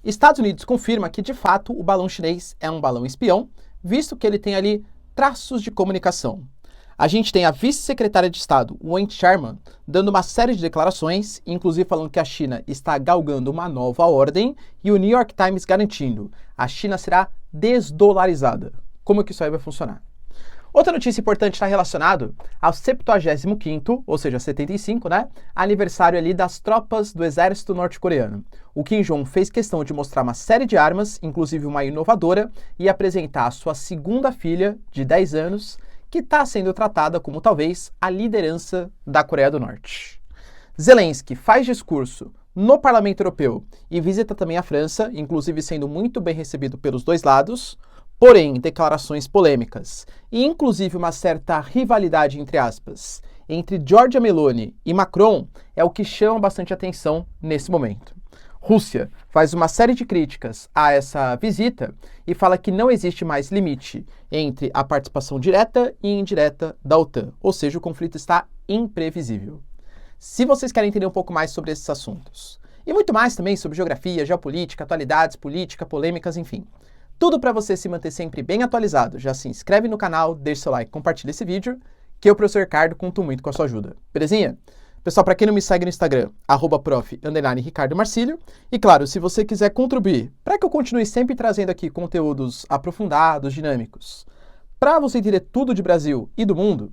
Estados Unidos confirma que, de fato, o balão chinês é um balão espião, visto que ele tem ali traços de comunicação. A gente tem a vice-secretária de Estado, Wendy Sherman, dando uma série de declarações, inclusive falando que a China está galgando uma nova ordem, e o New York Times garantindo a China será desdolarizada. Como que isso aí vai funcionar? Outra notícia importante está relacionado ao 75º, ou seja, 75, né, aniversário ali das tropas do exército norte-coreano. O Kim Jong fez questão de mostrar uma série de armas, inclusive uma inovadora, e apresentar a sua segunda filha, de 10 anos, que está sendo tratada como talvez a liderança da Coreia do Norte. Zelensky faz discurso no Parlamento Europeu e visita também a França, inclusive sendo muito bem recebido pelos dois lados. Porém, declarações polêmicas e inclusive uma certa rivalidade, entre aspas, entre Giorgia Meloni e Macron é o que chama bastante atenção nesse momento. Rússia faz uma série de críticas a essa visita e fala que não existe mais limite entre a participação direta e indireta da OTAN, ou seja, o conflito está imprevisível. Se vocês querem entender um pouco mais sobre esses assuntos, e muito mais também sobre geografia, geopolítica, atualidades, política, polêmicas, enfim, tudo para você se manter sempre bem atualizado, já se inscreve no canal, deixa seu like, compartilha esse vídeo, que eu, professor Ricardo, conto muito com a sua ajuda. Belezinha? Pessoal, para quem não me segue no Instagram, @prof_Ricardo Marcílio. E claro, se você quiser contribuir para que eu continue sempre trazendo aqui conteúdos aprofundados, dinâmicos, para você entender tudo de Brasil e do mundo,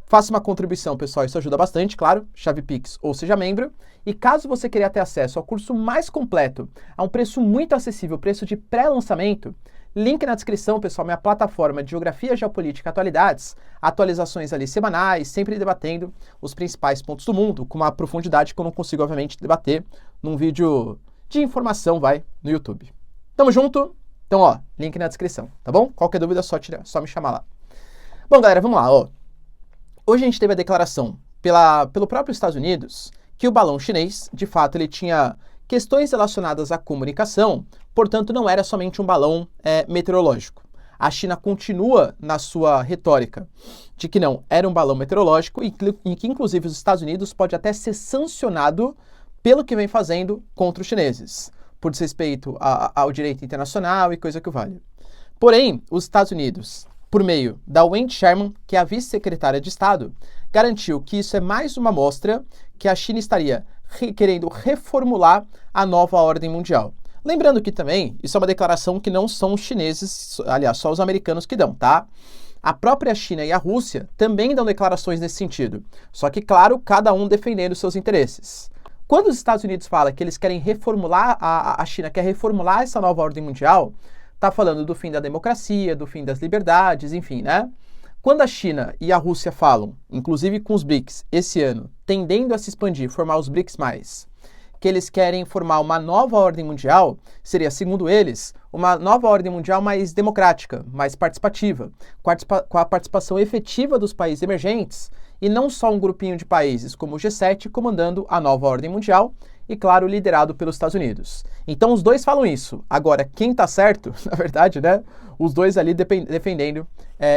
faça uma contribuição, pessoal, isso ajuda bastante, claro, chave Pix ou seja membro. E caso você queira ter acesso ao curso mais completo, a um preço muito acessível, preço de pré-lançamento, link na descrição, pessoal, minha plataforma de Geografia, Geopolítica e Atualidades, atualizações ali semanais, sempre debatendo os principais pontos do mundo, com uma profundidade que eu não consigo, obviamente, debater num vídeo de informação, no YouTube. Tamo junto? Então, ó, link na descrição, tá bom? Qualquer dúvida, só me chamar lá. Bom, galera, vamos lá, ó. Hoje a gente teve a declaração pelo próprio Estados Unidos que o balão chinês, de fato, ele tinha questões relacionadas à comunicação, portanto, não era somente um balão meteorológico. A China continua na sua retórica de que não, era um balão meteorológico e que, inclusive, os Estados Unidos pode até ser sancionado pelo que vem fazendo contra os chineses, por desrespeito ao direito internacional e coisa que o vale. Porém, os Estados Unidos, por meio da Wendy Sherman, que é a vice-secretária de Estado, garantiu que isso é mais uma mostra que a China estaria querendo reformular a nova ordem mundial. Lembrando que também, isso é uma declaração que não são os chineses, aliás, só os americanos que dão, tá? A própria China e a Rússia também dão declarações nesse sentido. Só que, claro, cada um defendendo seus interesses. Quando os Estados Unidos falam que eles querem reformular, a China quer reformular essa nova ordem mundial, está falando do fim da democracia, do fim das liberdades, enfim, né? Quando a China e a Rússia falam, inclusive com os BRICS, esse ano, tendendo a se expandir, formar os BRICS+, que eles querem formar uma nova ordem mundial, seria, segundo eles, uma nova ordem mundial mais democrática, mais participativa, com a participação efetiva dos países emergentes, e não só um grupinho de países como o G7 comandando a nova ordem mundial, e, claro, liderado pelos Estados Unidos. Então, os dois falam isso. Agora, quem está certo, na verdade, né? Os dois ali defendendo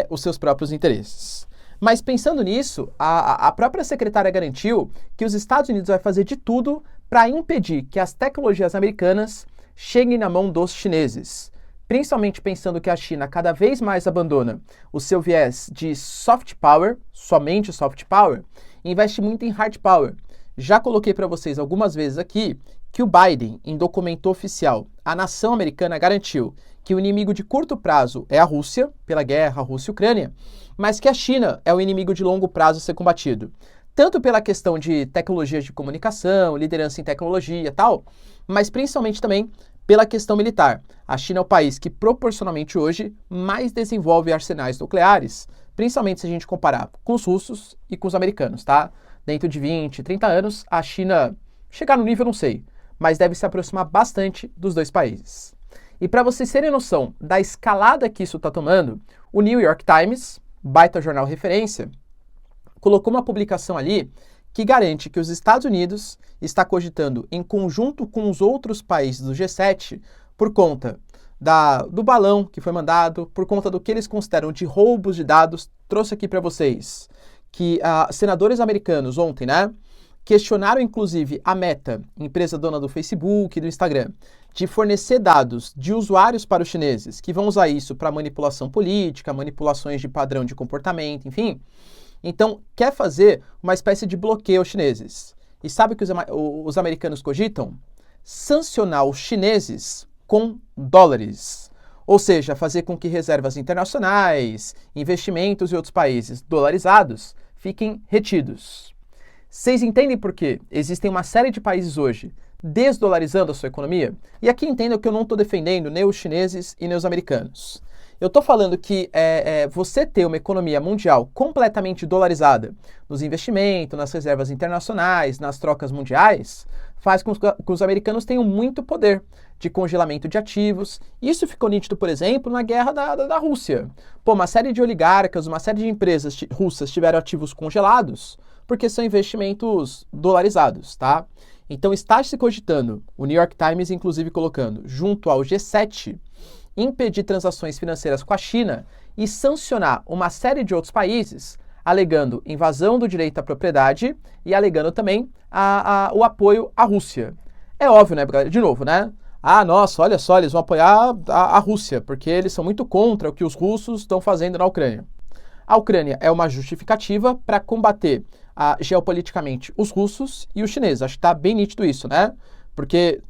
os seus próprios interesses. Mas, pensando nisso, a própria secretária garantiu que os Estados Unidos vai fazer de tudo para impedir que as tecnologias americanas cheguem na mão dos chineses. Principalmente pensando que a China cada vez mais abandona o seu viés de soft power, somente soft power, e investe muito em hard power. Já coloquei para vocês algumas vezes aqui que o Biden, em documento oficial, a nação americana garantiu que o inimigo de curto prazo é a Rússia, pela guerra Rússia-Ucrânia, mas que a China é o inimigo de longo prazo a ser combatido. Tanto pela questão de tecnologias de comunicação, liderança em tecnologia e tal, mas principalmente também pela questão militar. A China é o país que proporcionalmente hoje mais desenvolve arsenais nucleares, principalmente se a gente comparar com os russos e com os americanos, tá? Dentro de 20, 30 anos, a China chegar no nível, não sei, mas deve se aproximar bastante dos dois países. E para vocês terem noção da escalada que isso está tomando, o New York Times, baita jornal referência, colocou uma publicação ali que garante que os Estados Unidos está cogitando, em conjunto com os outros países do G7, por conta do balão que foi mandado, por conta do que eles consideram de roubos de dados, trouxe aqui para vocês, que senadores americanos ontem, né, questionaram inclusive a Meta, empresa dona do Facebook e do Instagram, de fornecer dados de usuários para os chineses, que vão usar isso para manipulação política, manipulações de padrão de comportamento, enfim. Então, quer fazer uma espécie de bloqueio aos chineses. E sabe o que os americanos cogitam? Sancionar os chineses com dólares. Ou seja, fazer com que reservas internacionais, investimentos em outros países dolarizados fiquem retidos. Vocês entendem por quê? Existem uma série de países hoje desdolarizando a sua economia? E aqui entendam que eu não estou defendendo nem os chineses e nem os americanos. Eu estou falando que você ter uma economia mundial completamente dolarizada nos investimentos, nas reservas internacionais, nas trocas mundiais, faz com que os americanos tenham muito poder de congelamento de ativos. Isso ficou nítido, por exemplo, na guerra da Rússia. Pô, uma série de oligarcas, uma série de empresas russas tiveram ativos congelados porque são investimentos dolarizados, tá? Então está se cogitando, o New York Times inclusive colocando, junto ao G7, impedir transações financeiras com a China e sancionar uma série de outros países, alegando invasão do direito à propriedade e alegando também o apoio à Rússia. É óbvio, né, de novo, né? Ah, nossa, olha só, eles vão apoiar a Rússia, porque eles são muito contra o que os russos estão fazendo na Ucrânia. A Ucrânia é uma justificativa para combater geopoliticamente os russos e os chineses. Acho que está bem nítido isso, né? Porque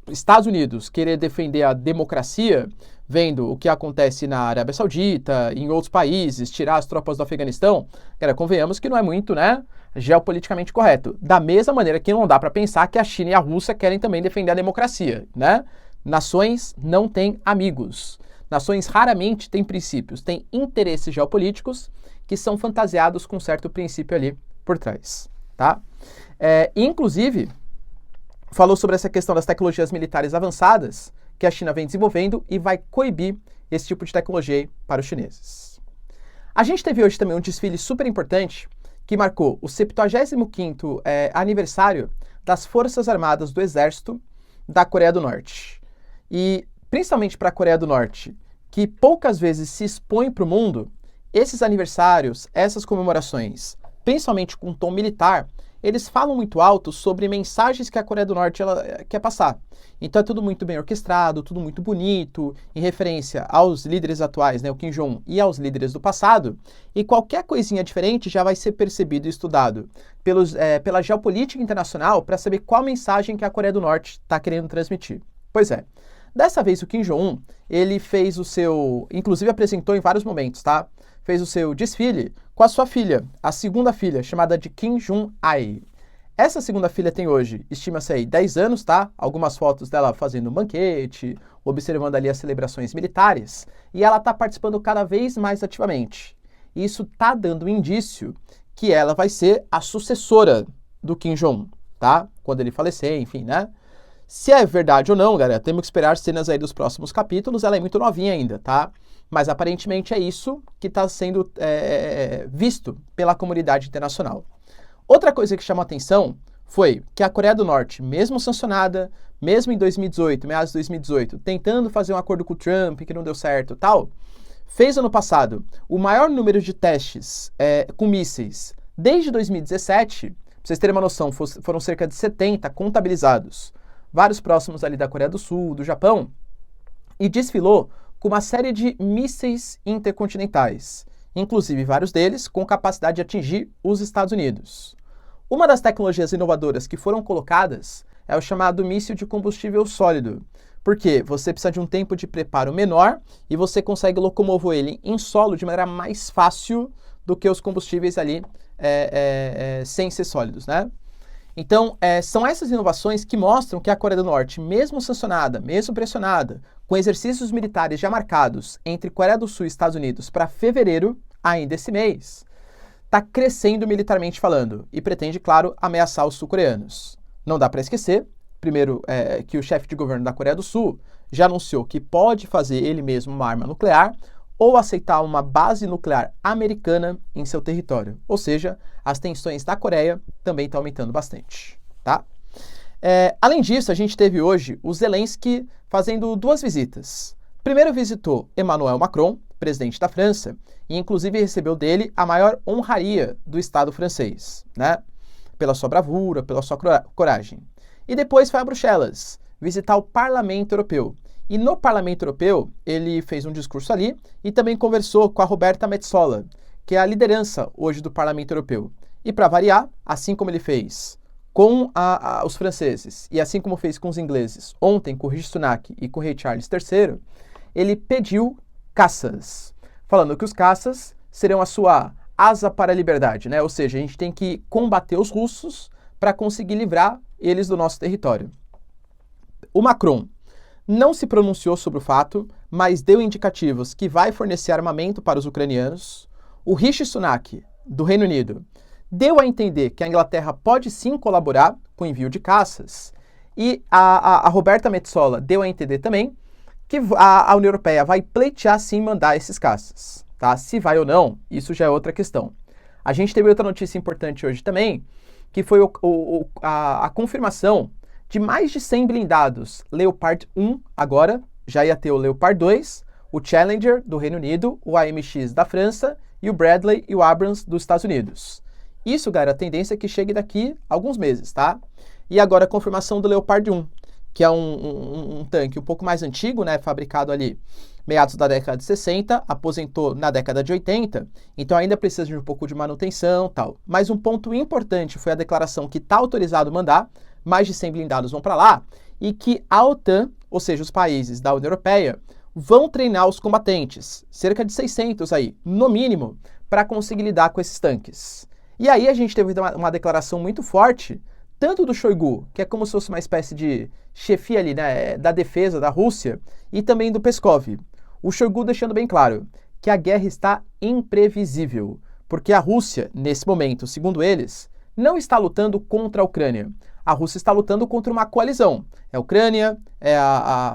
Estados Unidos querer defender a democracia, vendo o que acontece na Arábia Saudita, em outros países, tirar as tropas do Afeganistão, cara, convenhamos que não é muito, né, geopoliticamente correto. Da mesma maneira que não dá para pensar que a China e a Rússia querem também defender a democracia, né? Nações não têm amigos. Nações raramente têm princípios, têm interesses geopolíticos que são fantasiados com um certo princípio ali por trás, tá? Inclusive, falou sobre essa questão das tecnologias militares avançadas que a China vem desenvolvendo e vai coibir esse tipo de tecnologia aí para os chineses. A gente teve hoje também um desfile super importante que marcou o 75º aniversário das Forças Armadas do Exército da Coreia do Norte. E, principalmente para a Coreia do Norte, que poucas vezes se expõe para o mundo, esses aniversários, essas comemorações, principalmente com tom militar, eles falam muito alto sobre mensagens que a Coreia do Norte ela quer passar. Então é tudo muito bem orquestrado, tudo muito bonito, em referência aos líderes atuais, né, o Kim Jong-un, e aos líderes do passado, e qualquer coisinha diferente já vai ser percebido e estudado pela geopolítica internacional para saber qual mensagem que a Coreia do Norte está querendo transmitir. Pois é, dessa vez o Kim Jong-un, ele fez o seu, inclusive apresentou em vários momentos, tá? Fez o seu desfile com a sua filha, a segunda filha, chamada de Kim Jong-ai. Essa segunda filha tem hoje, estima-se aí, 10 anos, tá? Algumas fotos dela fazendo um banquete, observando ali as celebrações militares, e ela está participando cada vez mais ativamente. E isso está dando um indício que ela vai ser a sucessora do Kim Jong, tá? Quando ele falecer, enfim, né? Se é verdade ou não, galera, temos que esperar cenas aí dos próximos capítulos, ela é muito novinha ainda, tá? Mas aparentemente é isso que está sendo visto pela comunidade internacional. Outra coisa que chamou a atenção foi que a Coreia do Norte, mesmo sancionada, mesmo em 2018, meados de 2018, tentando fazer um acordo com o Trump, que não deu certo e tal, fez ano passado o maior número de testes com mísseis desde 2017, para vocês terem uma noção, foram cerca de 70 contabilizados, vários próximos ali da Coreia do Sul, do Japão, e desfilou com uma série de mísseis intercontinentais, inclusive vários deles com capacidade de atingir os Estados Unidos. Uma das tecnologias inovadoras que foram colocadas é o chamado míssil de combustível sólido, porque você precisa de um tempo de preparo menor e você consegue locomover ele em solo de maneira mais fácil do que os combustíveis ali sem ser sólidos, né? Então, são essas inovações que mostram que a Coreia do Norte, mesmo sancionada, mesmo pressionada, com exercícios militares já marcados entre Coreia do Sul e Estados Unidos para fevereiro, ainda esse mês, está crescendo militarmente falando e pretende, claro, ameaçar os sul-coreanos. Não dá para esquecer, primeiro, que o chefe de governo da Coreia do Sul já anunciou que pode fazer ele mesmo uma arma nuclear ou aceitar uma base nuclear americana em seu território. Ou seja, as tensões na Coreia também estão aumentando bastante, tá? Além disso, a gente teve hoje o Zelensky fazendo duas visitas. Primeiro visitou Emmanuel Macron, presidente da França, e inclusive recebeu dele a maior honraria do Estado francês, né? pela sua bravura, pela sua coragem. E depois foi a Bruxelas, visitar o Parlamento Europeu. E no Parlamento Europeu, ele fez um discurso ali e também conversou com a Roberta Metsola, que é a liderança hoje do Parlamento Europeu. E para variar, assim como ele fez com os franceses e assim como fez com os ingleses ontem com o Rishi Sunak e com o rei Charles III, ele pediu caças, falando que os caças serão a sua asa para a liberdade, né? Ou seja, a gente tem que combater os russos para conseguir livrar eles do nosso território. O Macron não se pronunciou sobre o fato, mas deu indicativos que vai fornecer armamento para os ucranianos. O Rishi Sunak, do Reino Unido, deu a entender que a Inglaterra pode sim colaborar com o envio de caças. E a Roberta Metsola deu a entender também que a União Europeia vai pleitear sim mandar esses caças. Tá? Se vai ou não, isso já é outra questão. A gente teve outra notícia importante hoje também, que foi a confirmação de mais de 100 blindados Leopard 1 agora, já ia ter o Leopard 2, o Challenger do Reino Unido, o AMX da França e o Bradley e o Abrams dos Estados Unidos. Isso, galera, a tendência é que chegue daqui a alguns meses, tá? E agora a confirmação do Leopard 1, que é um tanque um pouco mais antigo, né? Fabricado ali meados da década de 60, aposentou na década de 80, então ainda precisa de um pouco de manutenção e tal. Mas um ponto importante foi a declaração que está autorizado mandar, mais de 100 blindados vão para lá, e que a OTAN, ou seja, os países da União Europeia, vão treinar os combatentes, cerca de 600 aí, no mínimo, para conseguir lidar com esses tanques. E aí a gente teve uma declaração muito forte, tanto do Shoigu, que é como se fosse uma espécie de chefia ali, né, da defesa da Rússia, e também do Peskov. O Shoigu deixando bem claro que a guerra está imprevisível, porque a Rússia, nesse momento, segundo eles, não está lutando contra a Ucrânia. A Rússia está lutando contra uma coalizão. É a Ucrânia,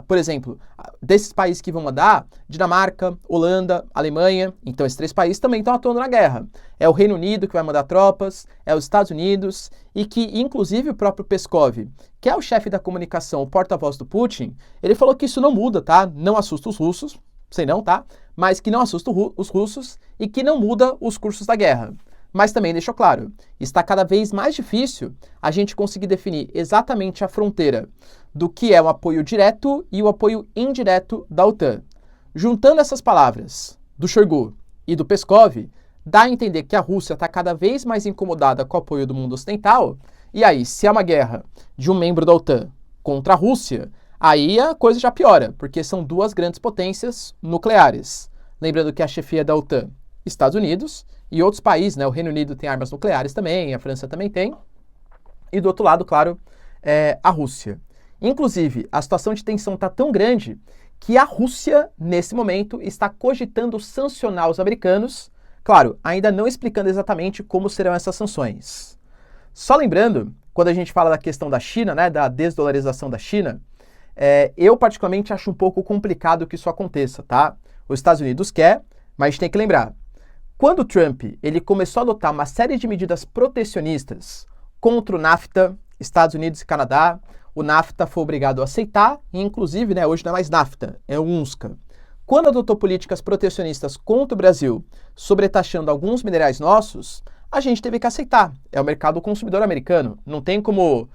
por exemplo, desses países que vão mandar, Dinamarca, Holanda, Alemanha, então esses 3 países também estão atuando na guerra. É o Reino Unido que vai mandar tropas, é os Estados Unidos, e que inclusive o próprio Peskov, que é o chefe da comunicação, o porta-voz do Putin, ele falou que isso não muda, tá? Não assusta os russos, sei não, tá? Mas que não assusta os russos e que não muda os cursos da guerra. Mas também deixou claro, está cada vez mais difícil a gente conseguir definir exatamente a fronteira do que é o apoio direto e o apoio indireto da OTAN. Juntando essas palavras do Shoigu e do Peskov, dá a entender que a Rússia está cada vez mais incomodada com o apoio do mundo ocidental, e aí, se é uma guerra de um membro da OTAN contra a Rússia, aí a coisa já piora, porque são 2 grandes potências nucleares. Lembrando que a chefia da OTAN, Estados Unidos, e outros países, né? O Reino Unido tem armas nucleares também, a França também tem. E do outro lado, claro, a Rússia. Inclusive, a situação de tensão está tão grande que a Rússia, nesse momento, está cogitando sancionar os americanos, claro, ainda não explicando exatamente como serão essas sanções. Só lembrando, quando a gente fala da questão da China, né, da desdolarização da China, eu particularmente acho um pouco complicado que isso aconteça, tá? Os Estados Unidos quer, mas a gente tem que lembrar, quando o Trump ele começou a adotar uma série de medidas protecionistas contra o NAFTA, Estados Unidos e Canadá, o NAFTA foi obrigado a aceitar, e inclusive, né, hoje não é mais NAFTA, é o UNSCA. Quando adotou políticas protecionistas contra o Brasil, sobretaxando alguns minerais nossos, a gente teve que aceitar. É o mercado consumidor americano. Não tem como,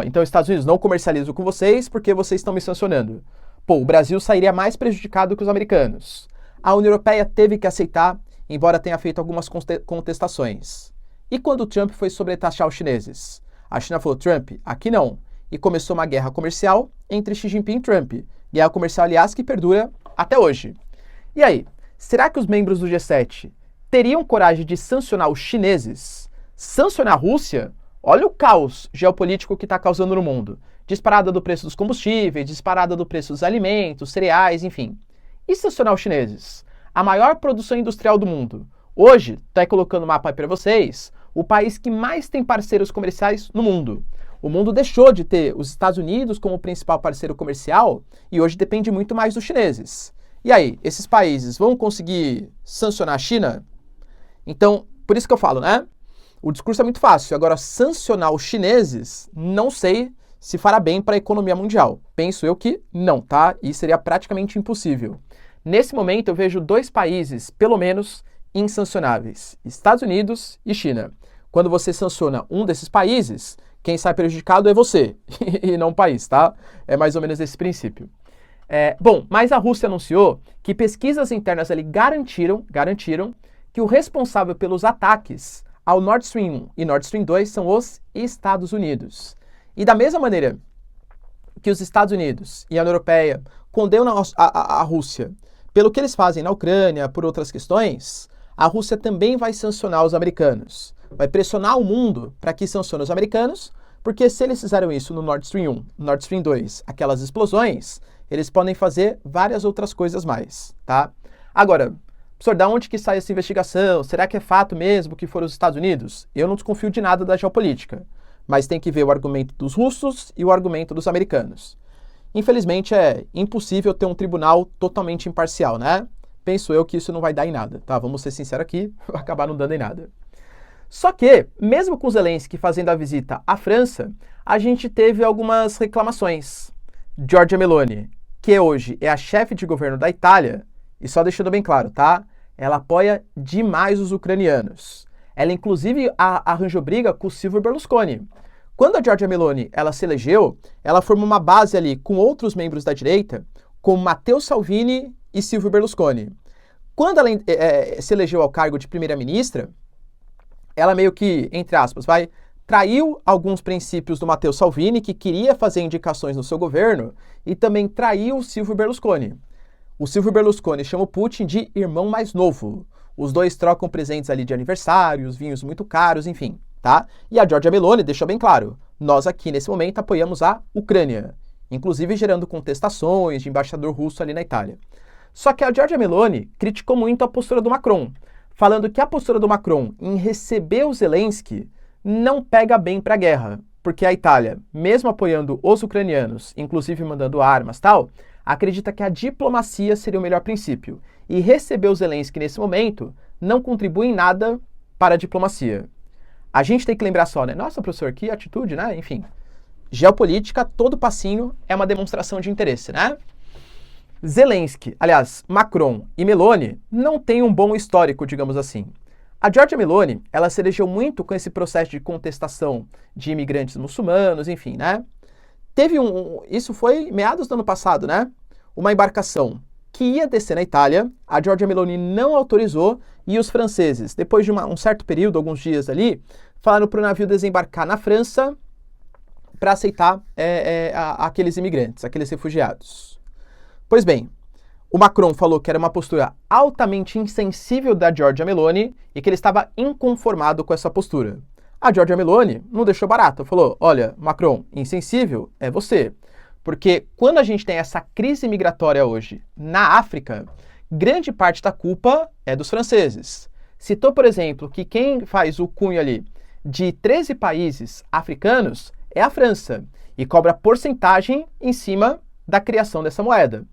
então os Estados Unidos não comercializam com vocês porque vocês estão me sancionando. Pô, o Brasil sairia mais prejudicado que os americanos. A União Europeia teve que aceitar, embora tenha feito algumas contestações. E quando o Trump foi sobretaxar os chineses? A China falou, Trump, aqui não. E começou uma guerra comercial entre Xi Jinping e Trump. Guerra comercial, aliás, que perdura até hoje. E aí, será que os membros do G7 teriam coragem de sancionar os chineses? Sancionar a Rússia? Olha o caos geopolítico que está causando no mundo. Disparada do preço dos combustíveis, disparada do preço dos alimentos, cereais, enfim. E sancionar os chineses? A maior produção industrial do mundo. Hoje, está colocando o mapa aí para vocês, o país que mais tem parceiros comerciais no mundo. O mundo deixou de ter os Estados Unidos como principal parceiro comercial e hoje depende muito mais dos chineses. E aí, esses países vão conseguir sancionar a China? Então, por isso que eu falo, né? O discurso é muito fácil. Agora, sancionar os chineses, não sei se fará bem para a economia mundial. Penso eu que não, tá? E seria praticamente impossível. Nesse momento, eu vejo 2 países, pelo menos, insancionáveis. Estados Unidos e China. quando você sanciona um desses países, quem sai prejudicado é você e não o país, tá? É mais ou menos esse princípio. Bom, mas a Rússia anunciou que pesquisas internas ali garantiram que o responsável pelos ataques ao Nord Stream 1 e Nord Stream 2 são os Estados Unidos. E da mesma maneira que os Estados Unidos e a União Europeia condenam a Rússia pelo que eles fazem na Ucrânia, por outras questões, a Rússia também vai sancionar os americanos. Vai pressionar o mundo para que sancione os americanos, porque se eles fizeram isso no Nord Stream 1, Nord Stream 2, aquelas explosões, eles podem fazer várias outras coisas mais, tá? Agora, professor, da onde que sai essa investigação? Será que é fato mesmo que foram os Estados Unidos? Eu não desconfio de nada da geopolítica, mas tem que ver o argumento dos russos e o argumento dos americanos. Infelizmente, é impossível ter um tribunal totalmente imparcial, né? Penso eu que isso não vai dar em nada, tá? Vamos ser sinceros aqui, vai acabar não dando em nada. Só que, mesmo com Zelensky fazendo a visita à França, a gente teve algumas reclamações. Giorgia Meloni, que hoje é a chefe de governo da Itália, e só deixando bem claro, tá? Ela apoia demais os ucranianos. Ela, inclusive, arranjou briga com o Silvio Berlusconi. Quando a Giorgia Meloni ela se elegeu, ela formou uma base ali com outros membros da direita, como Matteo Salvini e Silvio Berlusconi. Quando ela se elegeu ao cargo de primeira-ministra, ela meio que, entre aspas, traiu alguns princípios do Matteo Salvini, que queria fazer indicações no seu governo, e também traiu o Silvio Berlusconi. O Silvio Berlusconi chama o Putin de irmão mais novo. Os dois trocam presentes ali de aniversários, vinhos muito caros, enfim, tá? E a Giorgia Meloni deixou bem claro, nós aqui nesse momento apoiamos a Ucrânia, inclusive gerando contestações de embaixador russo ali na Itália. Só que a Giorgia Meloni criticou muito a postura do Macron, falando que a postura do Macron em receber o Zelensky não pega bem para a guerra, porque a Itália, mesmo apoiando os ucranianos, inclusive mandando armas e tal, acredita que a diplomacia seria o melhor princípio. E receber o Zelensky nesse momento não contribui em nada para a diplomacia. A gente tem que lembrar só, né? Nossa, professor, que atitude, né? Enfim, geopolítica, todo passinho é uma demonstração de interesse, né? Zelensky, aliás, Macron e Meloni não têm um bom histórico, digamos assim. A Giorgia Meloni, ela se elegeu muito com esse processo de contestação de imigrantes muçulmanos, enfim, né? Isso foi meados do ano passado, né? Uma embarcação que ia descer na Itália, a Giorgia Meloni não autorizou e os franceses, depois de um certo período, alguns dias ali, falaram para o navio desembarcar na França para aceitar aqueles imigrantes, aqueles refugiados. Pois bem, o Macron falou que era uma postura altamente insensível da Giorgia Meloni e que ele estava inconformado com essa postura. A Giorgia Meloni não deixou barato, falou, olha, Macron, insensível é você. Porque quando a gente tem essa crise migratória hoje na África, grande parte da culpa é dos franceses. Citou, por exemplo, que quem faz o cunho ali de 13 países africanos é a França e cobra porcentagem em cima da criação dessa moeda.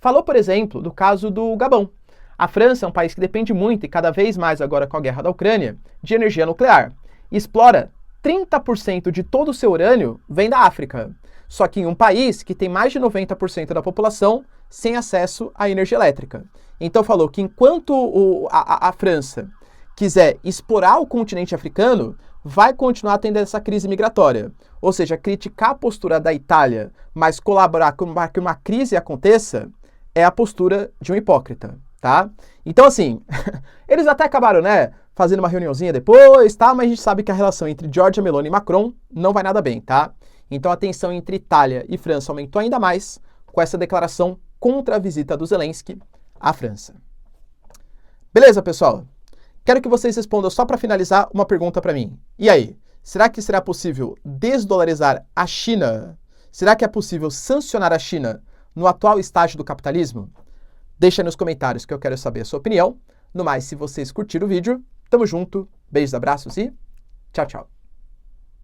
Falou, por exemplo, do caso do Gabão. A França é um país que depende muito, e cada vez mais agora com a guerra da Ucrânia, de energia nuclear. E explora 30% de todo o seu urânio vem da África. Só que em um país que tem mais de 90% da população sem acesso à energia elétrica. Então falou que enquanto a França quiser explorar o continente africano, vai continuar tendo essa crise migratória. Ou seja, criticar a postura da Itália, mas colaborar para que uma crise aconteça, é a postura de um hipócrita, tá? Então, assim, eles até acabaram, né, fazendo uma reuniãozinha depois, tá? Mas a gente sabe que a relação entre Giorgia Meloni e Macron não vai nada bem, tá? Então a tensão entre Itália e França aumentou ainda mais com essa declaração contra a visita do Zelensky à França. Beleza, pessoal? Quero que vocês respondam, só para finalizar, uma pergunta para mim. E aí, será que será possível desdolarizar a China? Será que é possível sancionar a China no atual estágio do capitalismo? Deixa aí nos comentários que eu quero saber a sua opinião. No mais, se vocês curtiram o vídeo, tamo junto, beijos, abraços e tchau, tchau.